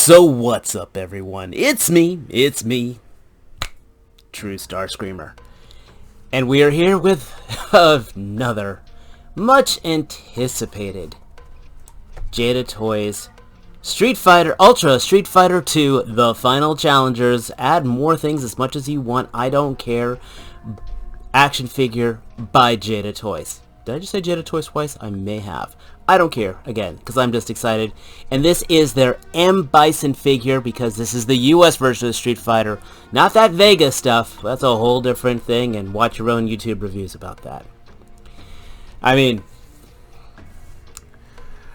So what's up, everyone? It's me, True Star Screamer. And we are here with another much anticipated Jada Toys Street Fighter Ultra Street Fighter 2 The Final Challengers. Add more things as much as you want, I don't care. Action figure by Jada Toys. Did I just say Jada Toys twice? I may have. I don't care, again, because I'm just excited. And this is their Bison figure, because this is the US version of Street Fighter. Not that Vegas stuff. That's a whole different thing, and watch your own YouTube reviews about that. I mean,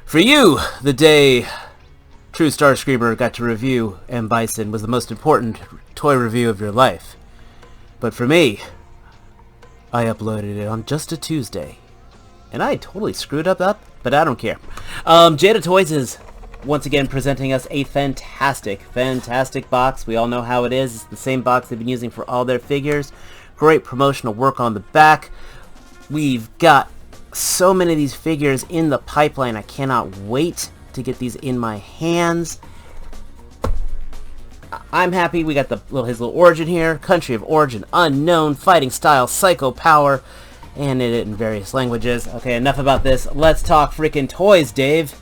for you, the day True Star Screamer got to review Bison was the most important toy review of your life. But for me, I uploaded it on just a Tuesday. And I totally screwed up, but I don't care. Jada Toys is once again presenting us a fantastic box. We all know how it is. It's the same box they've been using for all their figures. Great promotional work on the back. We've got so many of these figures in the pipeline. I cannot wait to get these in my hands. I'm happy. We got his little origin here. Country of origin unknown. Fighting style. Psycho power. And it in various languages. Okay, enough about this. Let's talk freaking toys, Dave.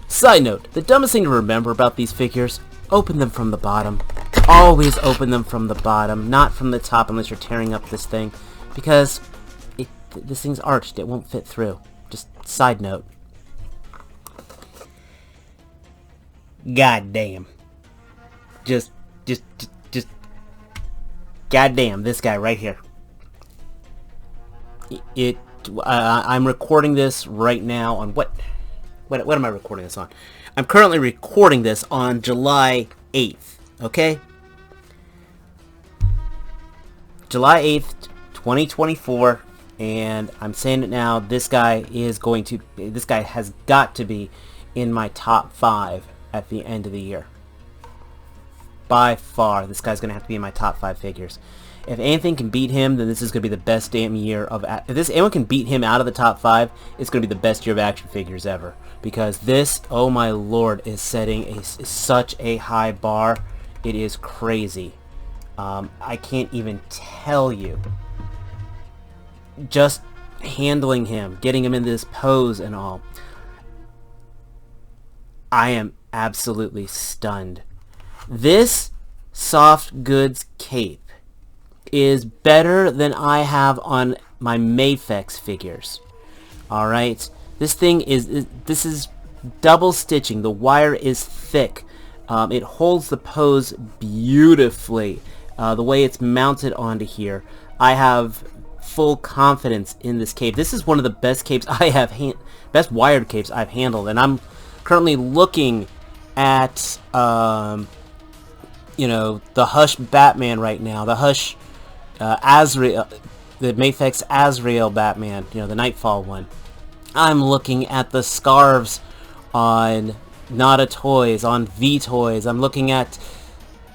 Side note, the dumbest thing to remember about these figures, open them from the bottom. Always open them from the bottom, not from the top unless you're tearing up this thing. Because this thing's arched, it won't fit through. Just side note. God damn. Just goddamn, this guy right here. I'm recording this right now on what am I recording this on? I'm currently recording this on July 8th, okay? July 8th, 2024, and I'm saying it now, this guy has got to be in my top 5 at the end of the year. By far, this guy's going to have to be in my top 5 figures. If anything can beat him, then this is going to be the best damn year of... If anyone can beat him out of the top 5, it's going to be the best year of action figures ever. Because this, oh my lord, is setting such a high bar. It is crazy. I can't even tell you. Just handling him, getting him in this pose and all. I am absolutely stunned. This soft goods cape is better than I have on my Mafex figures. Alright? This thing this is double stitching. The wire is thick. It holds the pose beautifully. The way it's mounted onto here. I have full confidence in this cape. This is one of the best capes I have best wired capes I've handled, and I'm currently looking at you know, the Hush Batman right now, the Hush Azrael, the Mafex Azrael Batman, you know, the Nightfall one. I'm looking at the scarves on Nada Toys, on V Toys. I'm looking at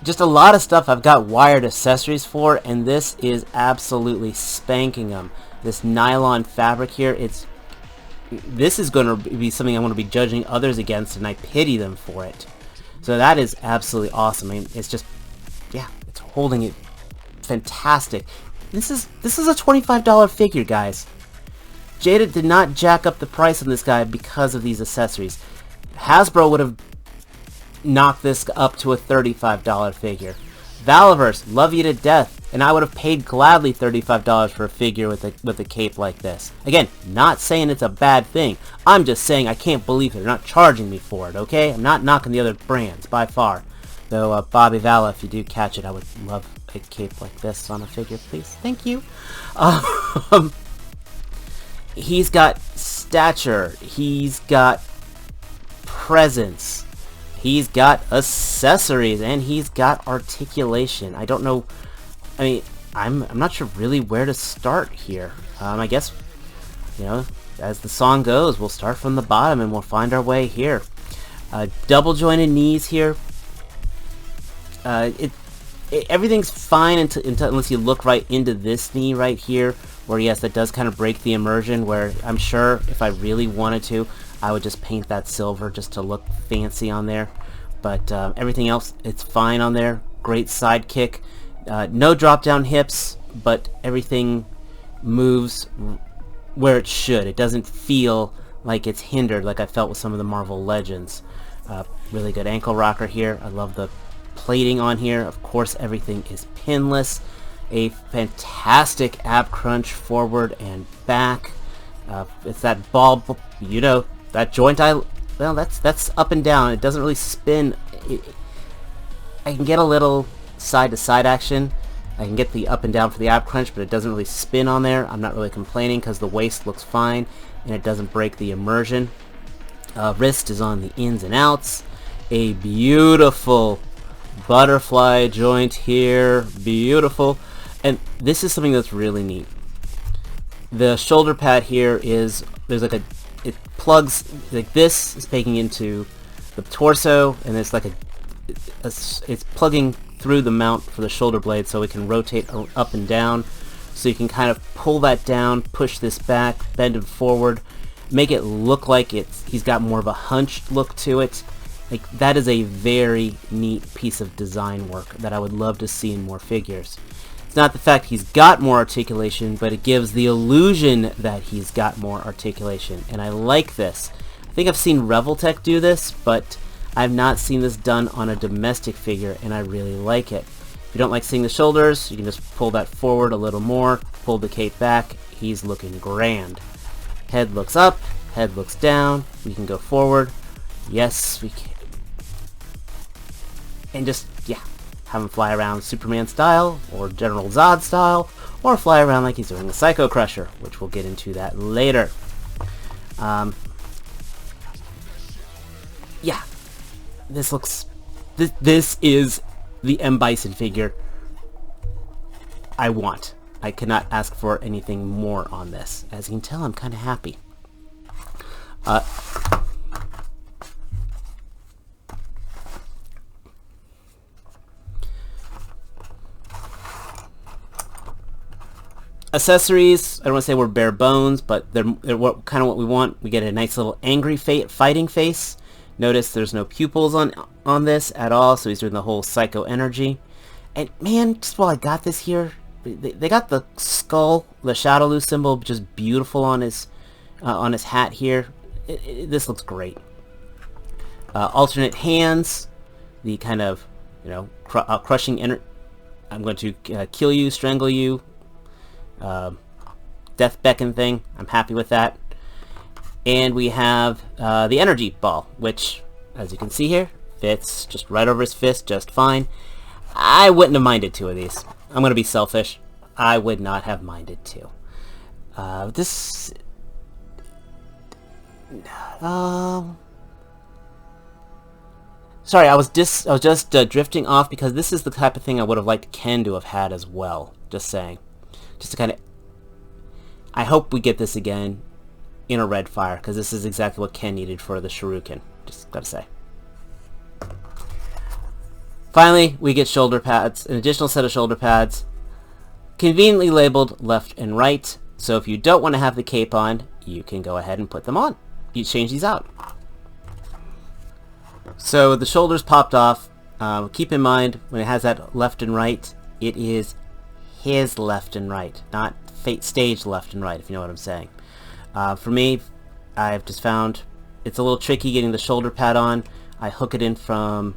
just a lot of stuff I've got wired accessories for, and this is absolutely spanking them. This nylon fabric here, this is going to be something I'm going to be judging others against, and I pity them for it. So that is absolutely awesome. I mean, it's just, yeah, it's holding it fantastic. This is a $25 figure, guys. Jada did not jack up the price on this guy because of these accessories. Hasbro would have knocked this up to a $35 figure. Valaverse, love you to death, and I would have paid gladly $35 for a figure with a cape like this. Again, not saying it's a bad thing. I'm just saying I can't believe it. They're not charging me for it, okay? I'm not knocking the other brands, by far. Though, Bobby Vala, if you do catch it, I would love a cape like this on a figure, please. Thank you. He's got stature. He's got presence. He's got accessories, and he's got articulation. I don't know. I mean, I'm not sure really where to start here. I guess, you know, as the song goes, we'll start from the bottom and we'll find our way here. Double jointed knees here. Everything's fine unless you look right into this knee right here, where yes, that does kind of break the immersion. Where I'm sure if I really wanted to, I would just paint that silver just to look fancy on there. But everything else, it's fine on there. Great sidekick. No drop down hips, but everything moves where it should. It doesn't feel like it's hindered like I felt with some of the Marvel Legends. Really good ankle rocker here. I love the plating on here. Of course, everything is pinless. A fantastic ab crunch forward and back. It's that ball, you know, that joint well, that's up and down. It doesn't really spin. I can get a little side-to-side action. I can get the up and down for the ab crunch, but it doesn't really spin on there. I'm not really complaining because the waist looks fine and it doesn't break the immersion. Wrist is on the ins and outs. A beautiful butterfly joint here. Beautiful. And this is something that's really neat. The shoulder pad here is, there's like it plugs, like this is taking into the torso, and it's like it's plugging through the mount for the shoulder blade so it can rotate up and down. So you can kind of pull that down, push this back, bend it forward, make it look like he's got more of a hunched look to it. Like, that is a very neat piece of design work that I would love to see in more figures. It's not the fact he's got more articulation, but it gives the illusion that he's got more articulation, and I like this. I think I've seen Revoltech do this, but I've not seen this done on a domestic figure, and I really like it. If you don't like seeing the shoulders, you can just pull that forward a little more, pull the cape back. He's looking grand. Head looks up, head looks down. We can go forward. Yes, we can. And just, yeah, have him fly around Superman style, or General Zod style, or fly around like he's doing the Psycho Crusher, which we'll get into that later. Yeah, this looks, this is the M. Bison figure I want. I cannot ask for anything more on this. As you can tell, I'm kind of happy. Accessories, I don't want to say we're bare bones, but they're kind of what we want. We get a nice little angry fighting face. Notice there's no pupils on this at all, so he's doing the whole psycho energy. And man, just while I got this here, they got the skull, the Shadowloo symbol, just beautiful on his hat here. This looks great. Alternate hands, the kind of, you know, crushing I'm going to kill you, strangle you. Death beckon thing. I'm happy with that. And we have the energy ball, which, as you can see here, fits just right over his fist just fine. I wouldn't have minded two of these. I'm going to be selfish. I would not have minded two. This... Sorry, I was just drifting off because this is the type of thing I would have liked Ken to have had as well. Just saying. Just to kind of... I hope we get this again in a red fire, because this is exactly what Ken needed for the Shuriken. Just gotta say. Finally, we get shoulder pads, an additional set of shoulder pads, conveniently labeled left and right, so if you don't want to have the cape on, you can go ahead and put them on. You change these out. So the shoulders popped off. Keep in mind, when it has that left and right, it is his left and right, not stage left and right, if you know what I'm saying. For me, I've just found it's a little tricky getting the shoulder pad on. I hook it in from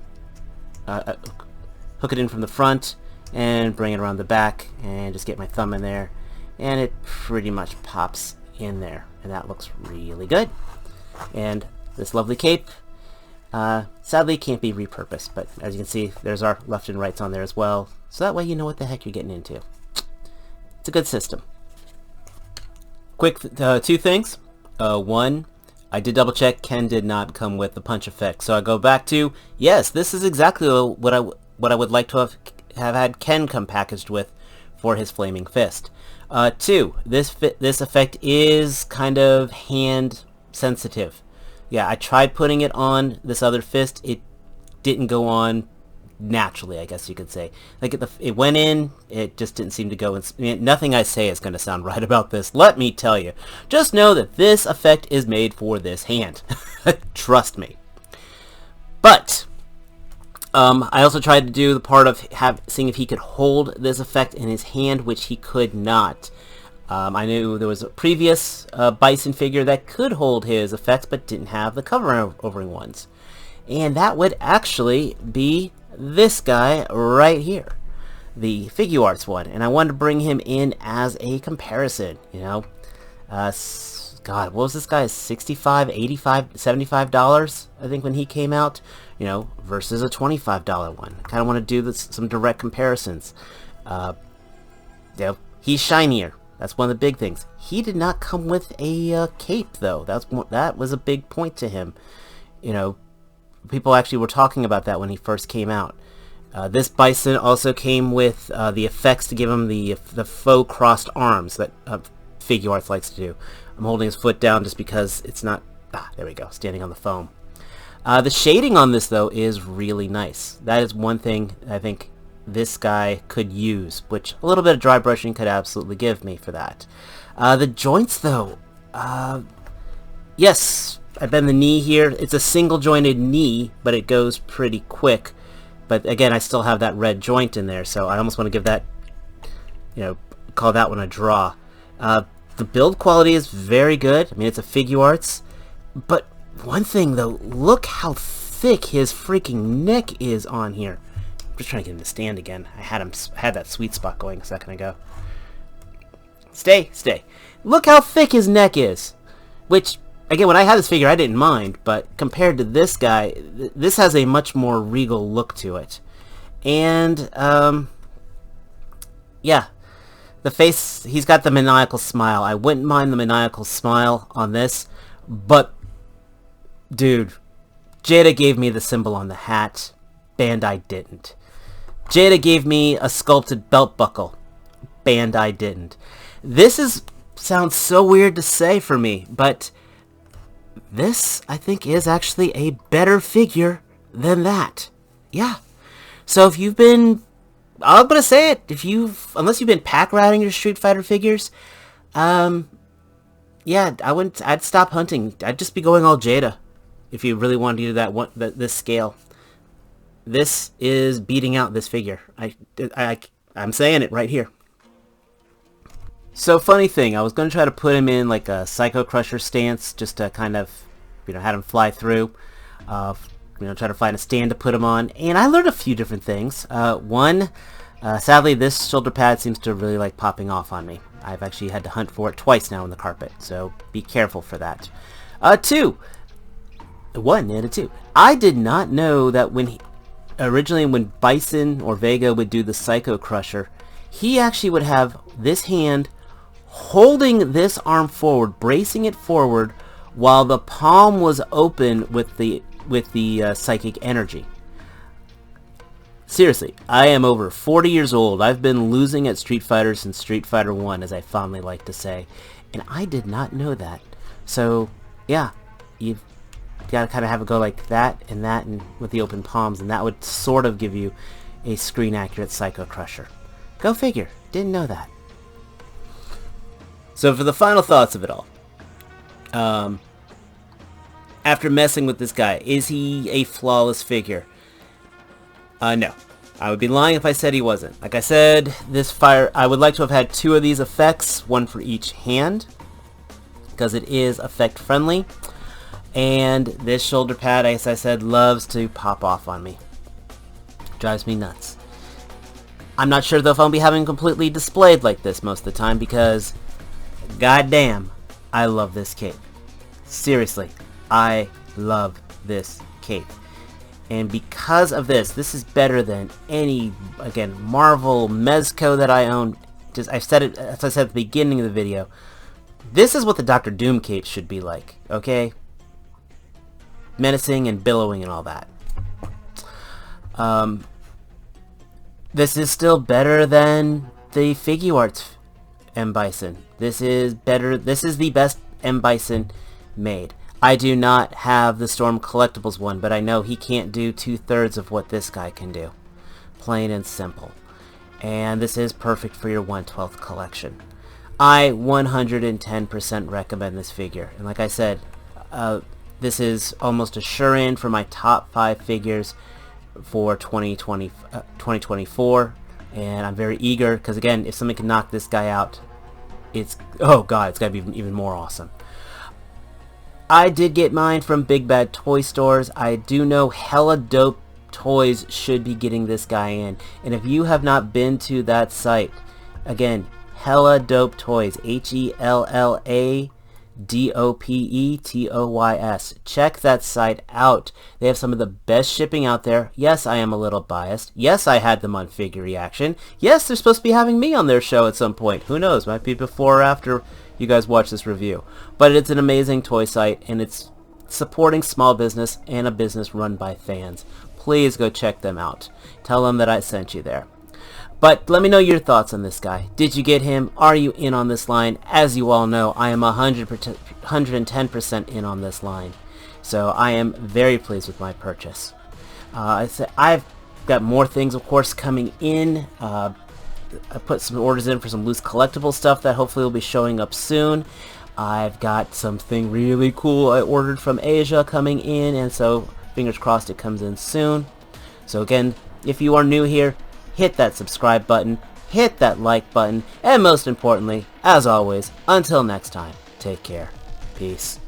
the front and bring it around the back and just get my thumb in there, and it pretty much pops in there, and that looks really good. And this lovely cape, sadly can't be repurposed, but as you can see, there's our left and rights on there as well, so that way you know what the heck you're getting into. It's a good system. Quick two things. One, I did double check, Ken did not come with the punch effect, so I go back to, yes, this is exactly what I would like to have had Ken come packaged with for his flaming fist. Two, this effect is kind of hand sensitive. Yeah, I tried putting it on this other fist, it didn't go on naturally, I guess you could say. Like it went in, it just didn't seem to go in. I mean, nothing I say is going to sound right about this, let me tell you. Just know that this effect is made for this hand. Trust me. But I also tried to do the part of seeing if he could hold this effect in his hand, which he could not. I knew there was a previous Bison figure that could hold his effects but didn't have the covering ones. And that would actually be this guy right here, the Figuarts one. And I wanted to bring him in as a comparison, you know. God, what was this guy? $65, $85, $75, I think, when he came out, you know, versus a $25 one. Kind of want to do some direct comparisons. You know, he's shinier. That's one of the big things. He did not come with a cape, though. That was a big point to him. You know, people actually were talking about that when he first came out. This Bison also came with the effects to give him the faux crossed arms that Figuarts likes to do. I'm holding his foot down just because it's not... there we go, standing on the foam. The shading on this, though, is really nice. That is one thing I think this guy could use, which a little bit of dry brushing could absolutely give me for that. The joints, though, yes, I bend the knee here. It's a single jointed knee, but it goes pretty quick. But again, I still have that red joint in there, so I almost want to give that, you know, call that one a draw. The build quality is very good. I mean, it's a Figuarts. But one thing, though, look how thick his freaking neck is on here. I'm just trying to get him to stand again. I had that sweet spot going a second ago. Stay. Look how thick his neck is. Which, again, when I had this figure, I didn't mind. But compared to this guy, this has a much more regal look to it. And, yeah. The face, he's got the maniacal smile. I wouldn't mind the maniacal smile on this, but, dude, Jada gave me the symbol on the hat. Bandai didn't. Jada gave me a sculpted belt buckle. Bandai didn't. This sounds so weird to say for me, but this, I think, is actually a better figure than that. Yeah. So if you've been... I'm gonna say it. Unless you've been pack routing your Street Fighter figures, yeah, I'd stop hunting. I'd just be going all Jada, if you really wanted to do this scale. This is beating out this figure. I'm saying it right here. So funny thing, I was gonna try to put him in like a Psycho Crusher stance, just to kind of, you know, have him fly through. You know, try to find a stand to put him on, and I learned a few different things. One, sadly, this shoulder pad seems to really like popping off on me. I've actually had to hunt for it twice now in the carpet, so be careful for that. Two, I did not know that originally when Bison or Vega would do the Psycho Crusher, he actually would have this hand holding this arm forward, bracing it forward, while the palm was open with the psychic energy. Seriously, I am over 40 years old. I've been losing at Street Fighter since Street Fighter 1, as I fondly like to say. And I did not know that. So, yeah, you've got to kind of have it go like that and with the open palms, and that would sort of give you a screen-accurate Psycho Crusher. Go figure. Didn't know that. So for the final thoughts of it all. After messing with this guy, is he a flawless figure? No. I would be lying if I said he wasn't. Like I said, I would like to have had 2 of these effects, one for each hand, because it is effect friendly. And this shoulder pad, as I said, loves to pop off on me. Drives me nuts. I'm not sure though if I'll be having completely displayed like this most of the time, because goddamn, I love this cape. Seriously. I love this cape. And because of this is better than any, again, Marvel Mezco that I own. I've said it, as I said at the beginning of the video, this is what the Dr. Doom cape should be like, okay? Menacing and billowing and all that. This is still better than the Figuarts M. Bison. This is the best M. Bison made. I do not have the Storm Collectibles one, but I know he can't do 2/3 of what this guy can do. plain and simple. And this is perfect for your 1/12 collection. I 110% recommend this figure. And like I said, this is almost a sure-in for my top 5 figures for 2024. And I'm very eager, because again, if somebody can knock this guy out, oh god, it's gotta be even more awesome. I did get mine from Big Bad Toy Stores. I do know hella dope toys should be getting this guy in. And if you have not been to that site, again, Hella Dope Toys, HellaDopetoys. Check that site out. They have some of the best shipping out there. Yes, I am a little biased. Yes, I had them on Figure Reaction. Yes, they're supposed to be having me on their show at some point. Who knows? Might be before or after you guys watch this review. But it's an amazing toy site, and it's supporting small business and a business run by fans. Please go check them out. Tell them that I sent you there. But let me know your thoughts on this guy. Did you get him? Are you in on this line? As you all know, I am 110% in on this line. So I am very pleased with my purchase. I've got more things, of course, coming in. I put some orders in for some loose collectible stuff that hopefully will be showing up soon. I've got something really cool I ordered from Asia coming in, and so fingers crossed it comes in soon. So again, if you are new here, hit that subscribe button, hit that like button, and most importantly, as always, until next time, take care. Peace.